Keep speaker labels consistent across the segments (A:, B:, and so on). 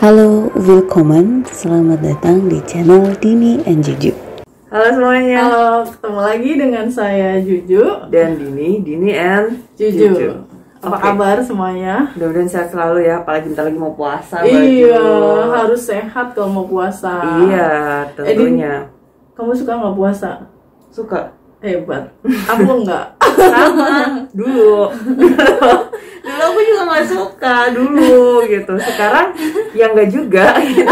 A: Halo, willkommen, selamat datang di channel Dini and Juju.
B: Halo semuanya.
C: Halo, ketemu lagi dengan saya Juju
B: dan Dini and
C: Juju. Apa
B: Oke.
C: kabar semuanya?
B: Mudah-mudahan sehat selalu ya, apalagi bentar lagi mau puasa.
C: Iya,
B: Baju.
C: harus sehat kalau mau puasa.
B: Iya, tentunya.
C: Kamu suka nggak puasa?
B: Suka.
C: Hebat. Aku enggak.
B: Sama dulu. Dulu aku juga nggak suka dulu gitu. Sekarang ya nggak juga gitu.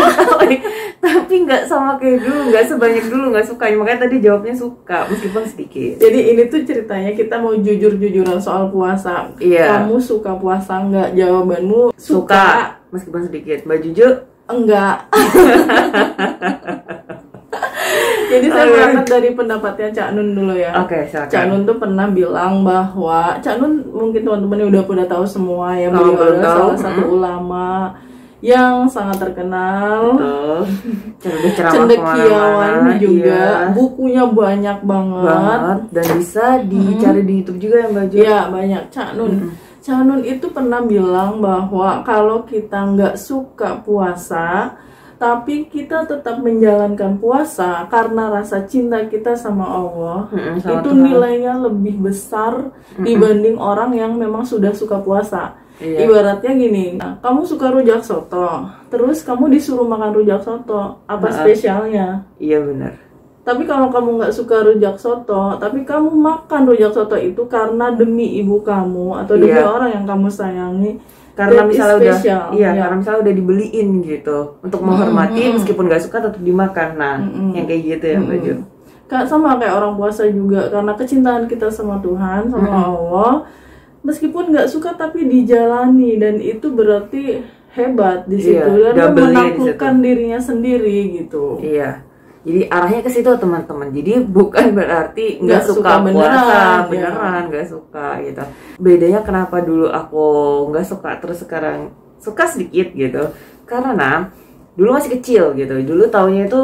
B: Tapi nggak sama kayak dulu, nggak sebanyak dulu nggak suka. Makanya tadi jawabnya suka meskipun sedikit.
C: Jadi ini tuh ceritanya kita mau jujur-jujuran soal puasa.
B: Iya.
C: Kamu suka puasa nggak? Jawabanmu
B: Suka meskipun sedikit. Mbak Juju
C: enggak. Jadi saya berangkat dari pendapatnya Cak Nun dulu ya.
B: Oke, silakan.
C: Cak Nun tuh pernah bilang bahwa Cak Nun mungkin teman-teman udah pada tahu semua ya,
B: Kalau
C: beliau
B: belum
C: adalah
B: tahu,
C: salah satu ulama yang sangat terkenal,
B: Betul. Ceramah
C: cendekiawan
B: kemana-mana,
C: juga,
B: iya.
C: bukunya banyak banget.
B: Dan bisa dicari di YouTube juga ya Mbak Jo.
C: Iya banyak. Cak Nun itu pernah bilang bahwa kalau kita nggak suka puasa, tapi kita tetap menjalankan puasa karena rasa cinta kita sama Allah,
B: sama
C: itu
B: Tuhan.
C: nilainya lebih besar dibanding orang yang memang sudah suka puasa.
B: Iya.
C: Ibaratnya gini, kamu suka rujak soto, terus kamu disuruh makan rujak soto, apa spesialnya?
B: Iya benar.
C: Tapi kalau kamu nggak suka rujak soto, tapi kamu makan rujak soto itu karena demi ibu kamu atau demi
B: Iya.
C: orang yang kamu sayangi,
B: Karena
C: that is
B: misalnya udah
C: special.
B: iya,
C: Ya.
B: karena misalnya udah dibeliin gitu untuk menghormati meskipun nggak suka tetap dimakan. Nah, yang kayak gitu ya Mbak Jo.
C: Sama kayak orang puasa juga, karena kecintaan kita sama Tuhan, sama Allah, meskipun nggak suka tapi dijalani, dan itu berarti hebat di situ.
B: Iya,
C: Dan
B: double-nya di
C: menaklukkan dirinya sendiri gitu.
B: Iya. Jadi arahnya ke situ teman-teman. Jadi bukan berarti nggak
C: Nggak
B: suka
C: suka
B: puasa,
C: beneran,
B: beneran nggak suka gitu. Bedanya kenapa dulu aku nggak suka terus sekarang suka sedikit gitu. Karena dulu masih kecil gitu. Dulu taunya itu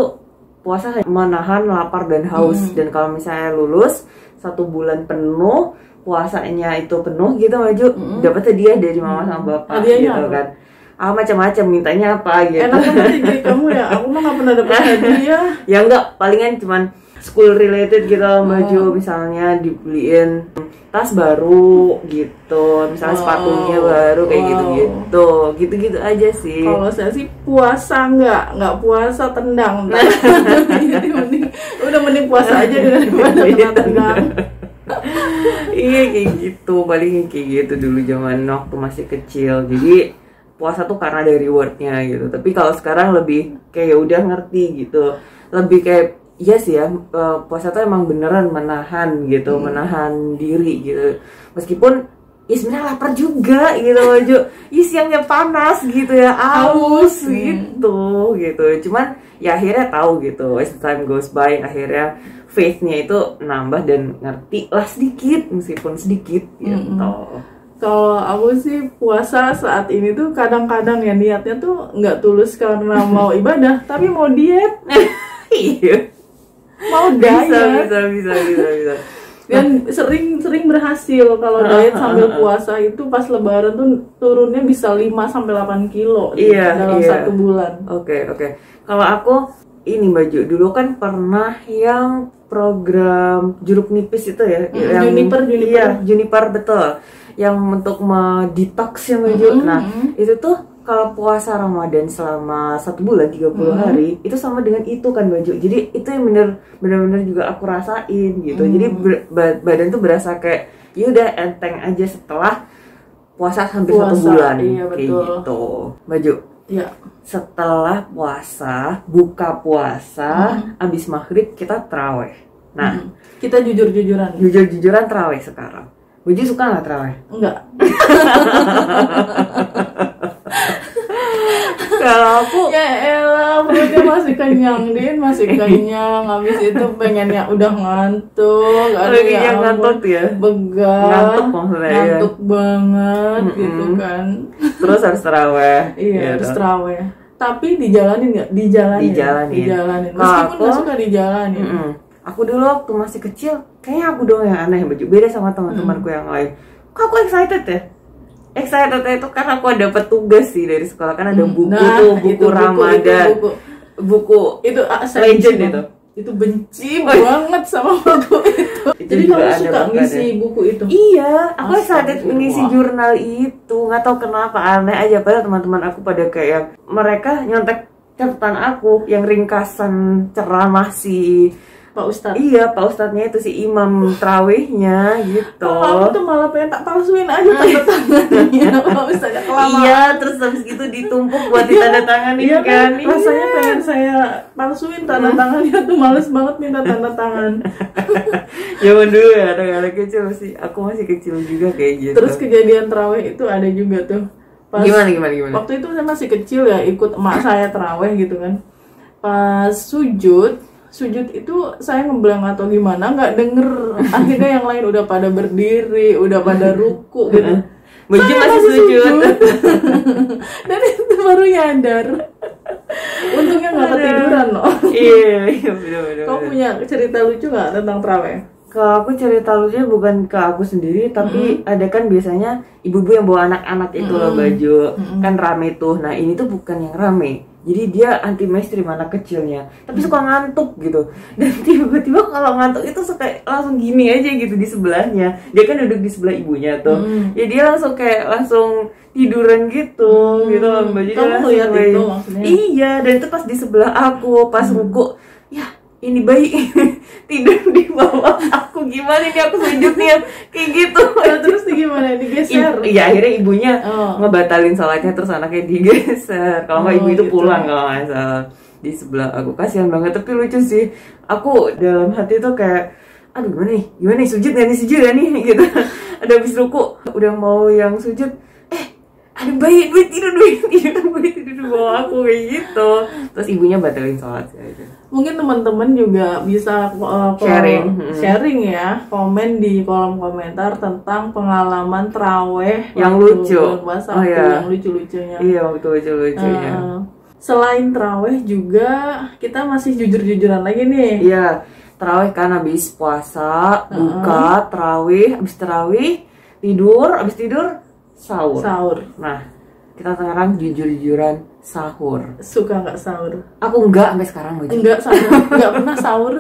B: puasa hanya menahan lapar dan haus. Dan kalau misalnya lulus 1 bulan penuh puasanya itu penuh gitu Maju, dapat hadiah dari mama sama bapak
C: Hadiahnya
B: gitu
C: apa?
B: kan. Macam-macam mintanya apa gitu.
C: Enak banget jadi kamu ya, aku mah nggak pernah dapet hadiah.
B: Ya enggak, palingan cuman school related gitu Baju, misalnya dibeliin tas baru gitu, misalnya sepatunya baru kayak gitu-gitu aja sih.
C: Kalau saya sih puasa nggak puasa tendang. Jadi mending puasa aja daripada kena tendang.
B: Iya kayak gitu, paling kayak gitu dulu zaman waktu masih kecil. Jadi puasa tuh karena ada rewardnya gitu. Tapi kalau sekarang lebih kayak udah ngerti gitu, lebih kayak iya sih ya, puasa tuh emang beneran menahan gitu, menahan diri gitu. Meskipun ya sebenarnya lapar juga gitu Maju. Siangnya panas gitu ya, aus gitu. Cuman ya akhirnya tahu gitu, as time goes by akhirnya faith-nya itu nambah dan ngerti lah sedikit meskipun sedikit gitu.
C: Kalau aku sih puasa saat ini tuh kadang-kadang ya niatnya tuh nggak tulus karena mau ibadah, tapi mau diet,
B: Iya.
C: mau diet.
B: Bisa.
C: Dan sering berhasil kalau diet sambil puasa itu pas lebaran tuh turunnya bisa 5-8 kilo dalam 1 bulan.
B: Oke. Kalau aku ini Baju dulu kan pernah yang program jeruk nipis itu ya, yang
C: Juniper.
B: Iya, Juniper betul. Yang untuk detox ya Baju. Nah, itu tuh kalau puasa Ramadan selama 1 bulan 30 hari itu sama dengan itu kan Baju. Jadi itu yang bener-bener juga aku rasain gitu. Jadi badan tuh berasa kayak ya udah enteng aja setelah puasa hampir 1 bulan.
C: Iya,
B: kayak
C: betul.
B: gitu. Baju.
C: Ya.
B: Setelah puasa, buka puasa, abis maghrib kita terawih. Nah,
C: Kita jujur-jujuran.
B: jujur-jujuran terawih sekarang. Baju suka nggak terawih?
C: Enggak.
B: Kalau aku
C: Ya elah, perutnya masih kenyang, Din, masih kenyang. Habis itu pengennya udah ngantuk. Aduh,
B: lagi
C: ya
B: yang
C: ampun.
B: ngantuk ya.
C: Begal.
B: Ngantuk maksudnya ya.
C: Ngantuk banget gitu kan.
B: Terus harus terawih.
C: Iya,
B: gitu.
C: harus terawih. Tapi dijalanin nggak? Dijalanin.
B: Dijalanin. Kalau
C: Meskipun nggak
B: aku-
C: suka dijalanin.
B: Aku dulu waktu masih kecil, kayaknya aku doang yang aneh Baju. Beda sama teman-temanku yang lain. Kok aku excited ya? excited itu karena aku dapat tugas sih dari sekolah, kan ada buku
C: Nah,
B: tuh,
C: itu
B: buku Ramadan,
C: buku itu saya
B: legend
C: benci
B: itu.
C: itu benci banget sama buku itu. Jadi
B: juga
C: kamu
B: ada
C: suka
B: buku
C: ngisi
B: ada.
C: buku itu?
B: Iya, aku excited
C: Astagfirullah.
B: mengisi jurnal itu, nggak tahu kenapa, aneh aja. Padahal teman-teman aku pada kayak mereka nyontek catatan aku yang ringkasan ceramah si
C: Pak Ustadz.
B: iya Pak Ustadznya itu, si imam terawihnya gitu.
C: Aku tuh malah pengen tak palsuin aja tanda tangannya Pak Ustadz, kelamaan.
B: Iya, terus habis gitu ditumpuk buat ditandatangani
C: Iya
B: kan.
C: kan? Rasanya pengen saya palsuin tanda tangannya tuh, males banget minta tanda tangan.
B: Zaman dulu ya, anak-anak kecil sih. Aku masih kecil juga kayak gitu.
C: Terus kejadian terawih itu ada juga tuh.
B: Gimana?
C: Waktu itu saya masih kecil ya, ikut emak saya terawih gitu kan. Pas sujud itu saya ngeblank atau gimana, nggak denger. Akhirnya yang lain udah pada berdiri, udah pada ruku gitu.
B: Baju
C: Saya
B: masih sujud.
C: Dan itu baru nyadar. Untungnya nggak ketiduran loh.
B: Iya, bener-bener.
C: Kau punya cerita lucu nggak tentang terawih?
B: Kalau aku cerita lucunya bukan ke aku sendiri, tapi ada kan biasanya ibu-ibu yang bawa anak-anak itu loh baju, kan rame tuh. Nah ini tuh bukan yang rame, jadi dia anti mainstream anak kecilnya, tapi suka ngantuk gitu. Dan tiba-tiba kalau ngantuk itu suka langsung gini aja gitu di sebelahnya. Dia kan duduk di sebelah ibunya tuh, ya dia langsung kayak langsung tiduran gitu, gitu loh bajunya.
C: Kamu lihat itu maksudnya?
B: Iya, dan itu pas di sebelah aku, pas ruku, ya ini bayi tidur di bawah aku, gimana ini aku sujudnya kayak gitu.
C: Terus gimana, digeser?
B: Iya, akhirnya ibunya
C: Oh.
B: ngebatalin sholatnya, terus anaknya digeser. Kalau nggak ibu itu
C: gitu.
B: pulang kalau nggak salah di sebelah aku. Kasihan banget, tapi lucu sih. Aku dalam hati tuh kayak, aduh gimana nih sujud gak nih gitu. Ada habis ruku udah mau yang sujud, ada bayi tidur di bawah aku kayak gitu. Terus ibunya batalin sholat aja.
C: Mungkin teman-teman juga bisa sharing ya, komen di kolom komentar tentang pengalaman terawih
B: Yang
C: waktu
B: lucu.
C: bulan puasa,
B: Oh, iya.
C: yang lucu-lucunya.
B: Iya, waktu lucu-lucunya.
C: Selain terawih juga kita masih jujur-jujuran lagi nih.
B: Iya, terawih kan habis puasa, buka, terawih, habis terawih, habis tidur, sahur. Nah, kita sekarang jujur-jujuran sahur.
C: Suka nggak sahur?
B: Aku enggak sampai sekarang Baju.
C: Enggak sahur, nggak pernah sahur.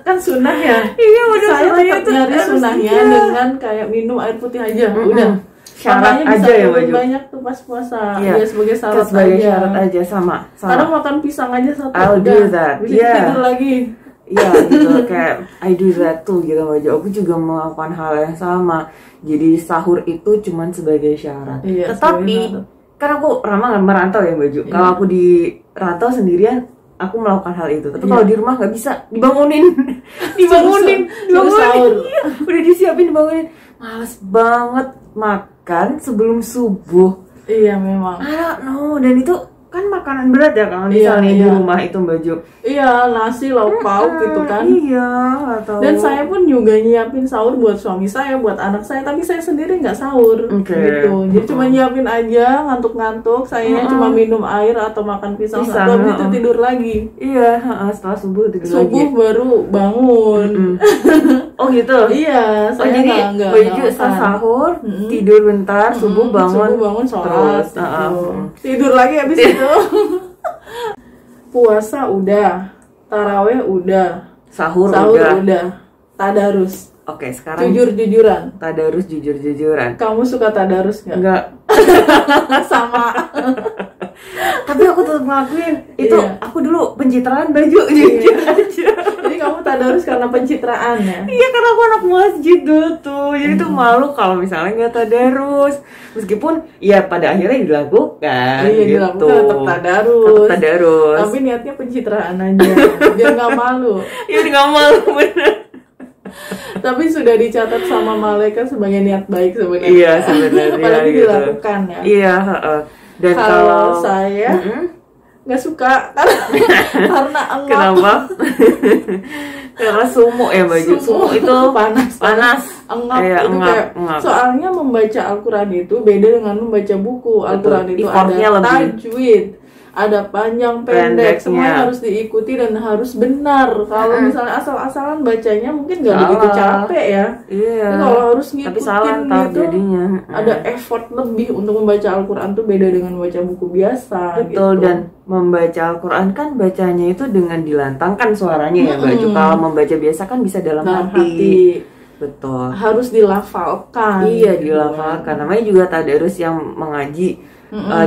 C: kan sunnah ya.
B: Iya, udah
C: Saya
B: sunnahnya
C: tetap
B: tuh
C: nyari
B: harus,
C: sunnahnya
B: iya.
C: dengan kayak minum air putih aja. Udah.
B: Syarat
C: Makanya bisa
B: aja ya
C: turun
B: Baju.
C: banyak tuh pas puasa.
B: Iya,
C: Ya sebagai syarat
B: sebagai
C: aja.
B: syarat aja sama.
C: Kadang makan pisang aja satu
B: I'll do
C: udah.
B: that.
C: Bisa
B: Yeah.
C: tidur lagi.
B: Iya gitu, kayak I do that too gitu Baju. Aku juga melakukan hal yang sama. Jadi sahur itu cuman sebagai syarat.
C: Iya,
B: Tetapi
C: sebagai syarat.
B: kan aku merantau ya Baju.
C: Iya.
B: Kalau aku di rantau sendirian, aku melakukan hal itu. Tapi
C: Iya.
B: kalau di rumah nggak bisa, dibangunin.
C: Suruh sahur.
B: Udah disiapin, dibangunin. Males banget makan sebelum subuh.
C: Iya memang.
B: I don't know. Dan itu kan makanan berat ya kalau
C: Iya,
B: misalnya di
C: iya.
B: rumah itu Baju.
C: Iya, nasi lauk pauk gitu kan.
B: Iya, atau
C: Dan saya pun juga nyiapin sahur buat suami saya, buat anak saya, tapi saya sendiri nggak sahur
B: Oke.
C: gitu. Jadi cuma nyiapin aja, ngantuk-ngantuk, saya cuma minum air atau makan pisang
B: Pisang,
C: satu, habis itu tidur lagi.
B: Iya, setelah subuh tidur lagi.
C: Subuh baru bangun.
B: Oh gitu.
C: Iya,
B: Oh
C: saya
B: jadi
C: nggak
B: Baju
C: makan.
B: setelah sahur, tidur bentar, subuh bangun,
C: Subuh bangun sholat,
B: terus.
C: gitu. Tidur lagi habis itu. Puasa udah, taraweh udah,
B: Sahur
C: sahur
B: udah.
C: udah, tadarus.
B: Oke, sekarang
C: Jujur-jujuran,
B: tadarus jujur-jujuran.
C: kamu suka tadarus nggak?
B: Enggak.
C: Sama.
B: Tapi aku tetap ngelakuin. Itu
C: Iya.
B: aku dulu pencitraan Baju jujur aja.
C: Jadi kamu tadarus karena pencitraan ya?
B: Iya, karena aku anak masjid dulu tuh. Jadi tuh malu kalau misalnya nggak tadarus. Meskipun ya pada akhirnya dilakukan.
C: Iya,
B: gitu.
C: dilakukan tetap tadarus.
B: Tetap tadarus.
C: Tapi niatnya pencitraan aja, biar nggak malu.
B: Iya, nggak malu bener.
C: Tapi sudah dicatat sama malaikat sebagai niat baik sebenarnya.
B: Iya, sebenarnya
C: Apalagi
B: gitu.
C: dilakukan ya.
B: Iya, heeh. Dan
C: Kalau saya
B: Mm-mm.
C: nggak suka karena enggak.
B: Kenapa? Karena sumuk ya Baju. Sumuk itu panas.
C: Engap
B: Iya,
C: itu
B: engap,
C: kayak
B: engap.
C: soalnya membaca Al-Quran itu beda dengan membaca buku. Al-Quran itu
B: effortnya
C: ada
B: lebih.
C: tajwid, ada panjang pendek, semua harus diikuti dan harus benar. Kalau misalnya asal-asalan bacanya mungkin nggak begitu capek ya.
B: Iya.
C: Tapi kalau harus ngikutin gitu,
B: jadinya
C: ada effort lebih untuk membaca Al-Quran tuh beda dengan membaca buku biasa.
B: Betul,
C: gitu.
B: dan membaca Al-Quran kan bacanya itu dengan dilantangkan suaranya ya Baju. Kalau membaca biasa kan bisa dalam hati. Betul.
C: Harus dilafalkan.
B: Iya, dilafalkan. Namanya juga tadarus yang mengaji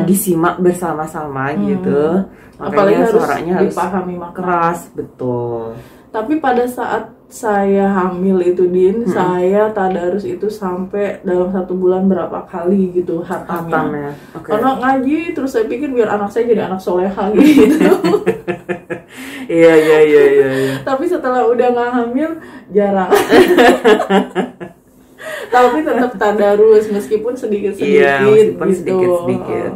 B: disimak bersama-sama gitu.
C: Apalagi
B: Makanya suaranya harus
C: dipahami
B: keras, betul.
C: Tapi pada saat saya hamil itu Din, saya tadarus itu sampai dalam 1 bulan berapa kali gitu hatamnya.
B: Okay.
C: Karena ngaji terus saya pikir biar anak saya jadi anak soleha gitu.
B: Iya.
C: Tapi setelah udah nggak hamil jarang. Tapi tetap tadarus meskipun sedikit-sedikit.
B: Iya, meskipun
C: gitu.
B: sedikit-sedikit.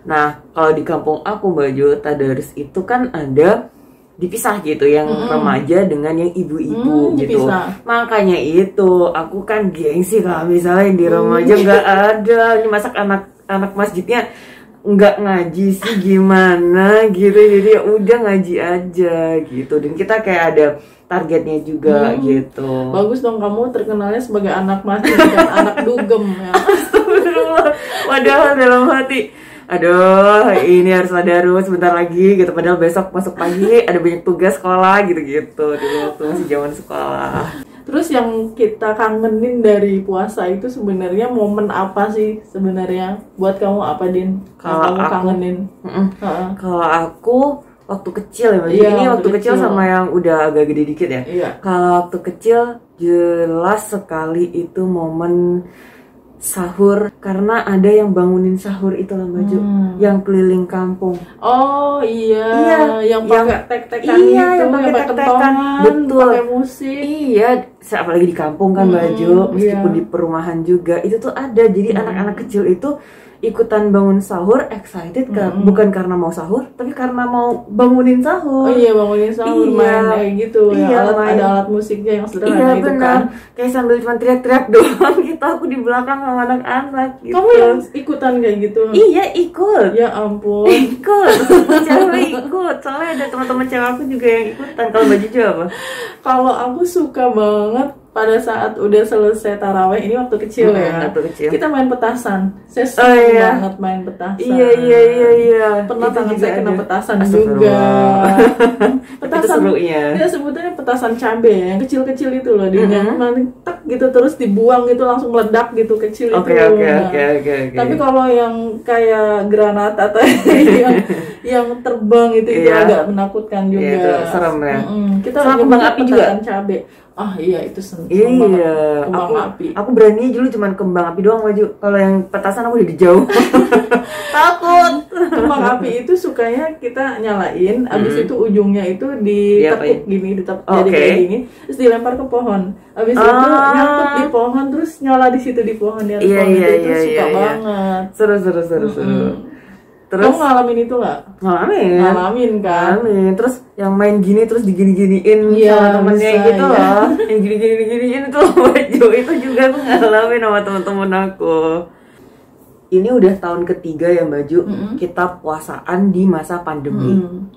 B: Nah, kalau di kampung aku Baju, tadarus itu kan ada dipisah gitu, yang remaja dengan yang ibu-ibu gitu.
C: Dipisah.
B: Makanya itu aku kan gengsi kalau misalnya di remaja nggak ada. Ini masak anak masjidnya nggak ngaji sih gimana gitu, jadi ya udah ngaji aja gitu. Dan kita kayak ada targetnya juga gitu.
C: Bagus dong, kamu terkenalnya sebagai anak masjid dan anak dugem ya.
B: Astagfirullah. Padahal dalam hati, aduh ini harus tadarus sebentar lagi gitu. Padahal besok masuk pagi ada banyak tugas sekolah gitu-gitu dulu waktu masih zaman sekolah.
C: Terus yang kita kangenin dari puasa itu sebenarnya momen apa sih sebenarnya? Buat kamu apa Din?
B: Kalau
C: kamu
B: aku
C: kangenin?
B: Kalau aku waktu kecil ya Baju.
C: Iya,
B: Ini waktu kecil sama yang udah agak gede dikit ya.
C: Iya.
B: Kalau waktu kecil jelas sekali itu momen sahur, karena ada yang bangunin sahur itu loh Baju, yang keliling kampung.
C: Oh iya, yang pakai tek-tekan
B: iya,
C: gitu,
B: yang pakai tek-tekan,
C: kentongan,
B: betul,
C: pakai musik.
B: Iya, apalagi di kampung kan Baju, meskipun
C: iya.
B: di perumahan juga itu tuh ada. Jadi anak-anak kecil itu ikutan bangun sahur, excited bukan karena mau sahur, tapi karena mau bangunin sahur.
C: Oh iya, bangunin sahur, main kayak gitu.
B: Iya,
C: ada alat musiknya yang sederhana itu
B: benar.
C: kan.
B: Kayak sambil cuma teriak-teriak doang gitu, aku di belakang sama anak-anak gitu.
C: Kamu yang ikutan kayak gitu?
B: Iya, ikut.
C: Ya ampun.
B: Ikut. Cewek ikut. Soalnya ada teman-teman cewek aku juga yang ikutan. Kalau Baju juga apa?
C: Kalau aku suka banget pada saat udah selesai taraweh, ini waktu kecil ya.
B: Waktu kecil.
C: Kita main petasan. Saya senang banget main petasan.
B: Iya.
C: Pernah
B: Itu
C: tangan
B: juga
C: saya kena
B: ada.
C: petasan juga. Petasan
B: Itu serunya.
C: Dia sebutnya petasan cabe yang kecil-kecil itu loh, dia nanti tek gitu terus dibuang gitu langsung meledak gitu kecil itu.
B: Oke.
C: Tapi kalau yang kayak granat atau yang terbang itu agak menakutkan juga.
B: Iya, itu serem ya.
C: Kita
B: sama kembang api juga.
C: Petasan cabe. Ah iya itu seneng
B: Iya,
C: kembang api.
B: Aku berani dulu cuman kembang api doang Baju. Kalau yang petasan aku udah di jauh. Takut.
C: Kembang api itu sukanya kita nyalain, abis itu ujungnya itu ditekuk gini, jadi kayak gini, terus dilempar ke pohon. Abis itu nyangkut di pohon, terus nyala di situ di pohon ya. Itu suka banget.
B: Seru. Terus
C: kamu ngalamin itu nggak? Ngalamin kan?
B: Ngalamin. Terus yang main gini terus digini-giniin sama temennya gitu loh. Yang gini-giniin itu loh Baju. Itu juga aku ngalamin sama temen-temen aku. Ini udah tahun ketiga ya Baju, kita puasaan di masa pandemi.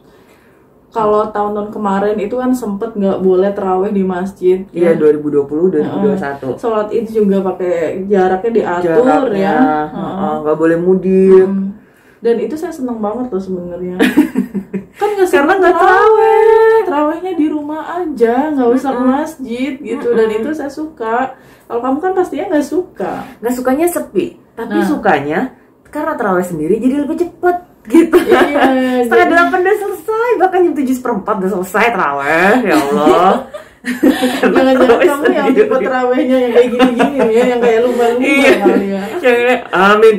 C: Kalau tahun-tahun kemarin itu kan sempet nggak boleh terawih di masjid.
B: Iya, 2020, 2021.
C: Sholat id juga pakai jaraknya diatur ya.
B: Nggak boleh mudik.
C: Dan itu saya seneng banget loh sebenarnya. Kan
B: karena nggak terawih.
C: Terawihnya di rumah aja, nggak usah ke masjid gitu. Dan itu saya suka. Kalau kamu kan pastinya nggak suka.
B: Nggak sukanya sepi, tapi sukanya karena terawih sendiri jadi lebih cepet gitu.
C: Iya,
B: 7:30 udah selesai, bahkan jam 7:04 udah selesai terawih. Ya Allah.
C: Jangan-jangan kamu yang tipe terawihnya yang kayak gini-gini ya, yang kayak lumba-lumba kali ya.
B: Yang amin,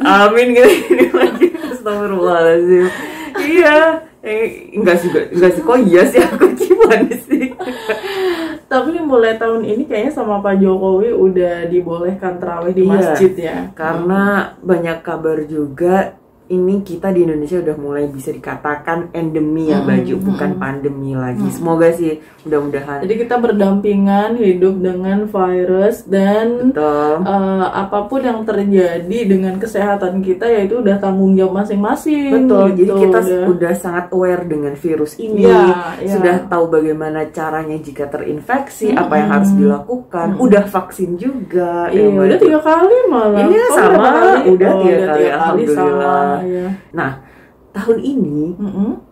B: amin gini lagi. Astagfirullahaladzim. Iya. Enggak sih, kok iya sih aku gimana sih?
C: Tapi mulai tahun ini kayaknya sama Pak Jokowi udah dibolehkan terawih di masjid ya.
B: Karena banyak kabar juga ini kita di Indonesia udah mulai bisa dikatakan endemi ya Baju, bukan pandemi lagi. Semoga sih, mudah-mudahan.
C: Jadi kita berdampingan hidup dengan virus dan apapun yang terjadi dengan kesehatan kita yaitu udah tanggung jawab masing-masing.
B: Betul.
C: Gitu,
B: jadi kita udah sangat aware dengan virus ini, sudah tahu bagaimana caranya jika terinfeksi, apa yang harus dilakukan. Udah vaksin juga.
C: Iya, udah 3 kali malah.
B: Iya sama, udah 3 kali,
C: alhamdulillah.
B: Ya. Nah, tahun ini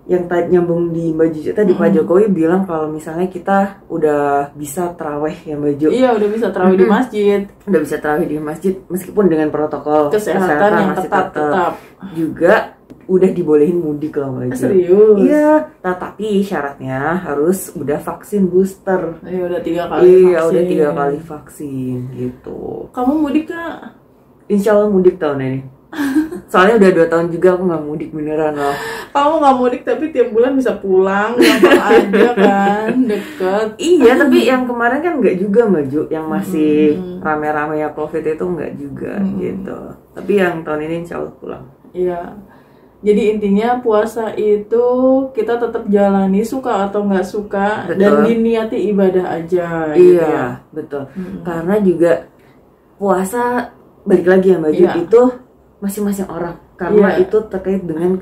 B: yang tadi nyambung di Mbak Juju tadi, Pak Jokowi bilang kalau misalnya kita udah bisa taraweh ya Mbak Ju.
C: Iya, udah bisa taraweh di masjid.
B: Udah bisa taraweh di masjid meskipun dengan protokol
C: kesehatan yang
B: masih
C: tetap.
B: Juga udah dibolehin mudik loh Mbak Ju.
C: Serius?
B: Iya, tapi syaratnya harus udah vaksin booster.
C: Iya, udah 3 kali vaksin.
B: Iya, udah 3 kali vaksin gitu.
C: Kamu mudik Kak?
B: Insya Allah mudik tahun ini. Soalnya udah 2 tahun juga aku nggak mudik beneran loh.
C: Kamu nggak mudik tapi tiap bulan bisa pulang, gampang aja kan, deket.
B: Iya, tapi yang kemarin kan nggak juga Mbak Ju, yang masih rame-rame ya COVID itu nggak juga gitu. Tapi yang tahun ini insya Allah pulang.
C: Iya. Jadi intinya puasa itu kita tetap jalani suka atau nggak suka. Betul. Dan diniati ibadah aja. Gitu
B: iya,
C: ya.
B: Betul. Karena juga puasa balik lagi ya Mbak Ju, itu masing-masing orang, karena itu terkait dengan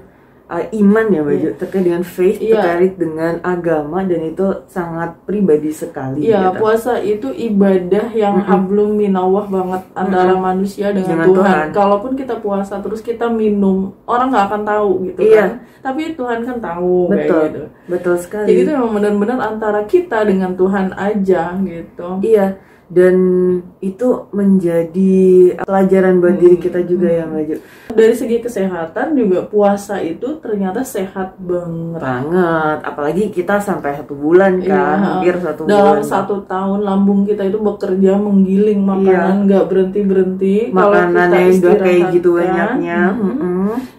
B: iman ya Mbak Ju, terkait dengan faith, terkait dengan agama, dan itu sangat pribadi sekali.
C: Iya, gitu. Puasa itu ibadah yang hablum minallah banget antara manusia dengan Tuhan. Kalaupun kita puasa terus kita minum, orang nggak akan tahu gitu kan. Tapi Tuhan kan tahu.
B: Betul,
C: kayak gitu.
B: Betul sekali.
C: Jadi itu memang benar-benar antara kita dengan Tuhan aja gitu.
B: Iya. Dan itu menjadi pelajaran buat diri kita juga ya Mbak Ju.
C: Dari segi kesehatan juga puasa itu ternyata sehat banget.
B: Apalagi kita sampai 1 bulan kan, hampir 1 bulan.
C: Dalam 1 tahun lambung kita itu bekerja menggiling makanan, nggak berhenti.
B: Makanan yang udah kayak gitu banyaknya.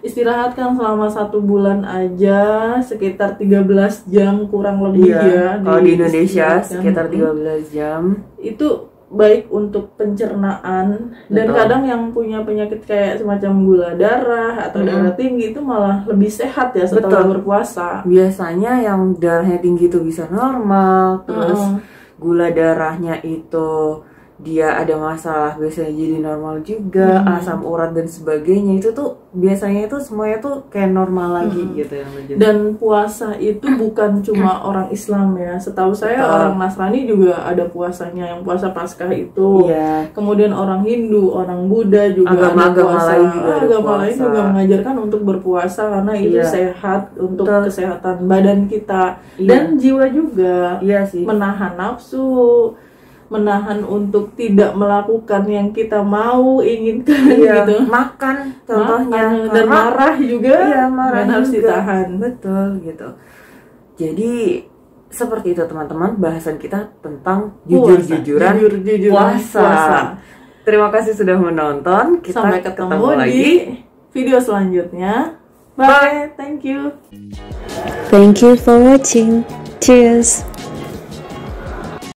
C: Istirahatkan selama 1 bulan aja, sekitar 13 jam kurang lebih ya.
B: Kalau di Indonesia sekitar 13 jam.
C: Itu baik untuk pencernaan. Dan kadang yang punya penyakit kayak semacam gula darah atau darah tinggi itu malah lebih sehat ya setelah berpuasa.
B: Biasanya yang darahnya tinggi itu bisa normal, terus gula darahnya itu dia ada masalah biasanya jadi normal juga, asam urat dan sebagainya itu tuh biasanya itu semuanya tuh kayak normal lagi gitu ya.
C: Dan puasa itu bukan cuma orang Islam ya, setahu saya orang Nasrani juga ada puasanya, yang puasa Paskah itu. Kemudian orang Hindu, orang Buddha juga ada puasa. Agama lain juga mengajarkan untuk berpuasa karena itu sehat untuk kesehatan badan kita dan jiwa juga. Menahan nafsu, menahan untuk tidak melakukan yang kita mau inginkan gitu.
B: Makan contohnya,
C: dan marah juga.
B: Marah
C: harus ditahan.
B: Betul gitu. Jadi seperti itu teman-teman, bahasan kita tentang jujur-jujuran puasa. Terima kasih sudah menonton. Kita
C: sampai ketemu lagi di video selanjutnya. Bye. Thank you.
A: Thank you for watching. Cheers.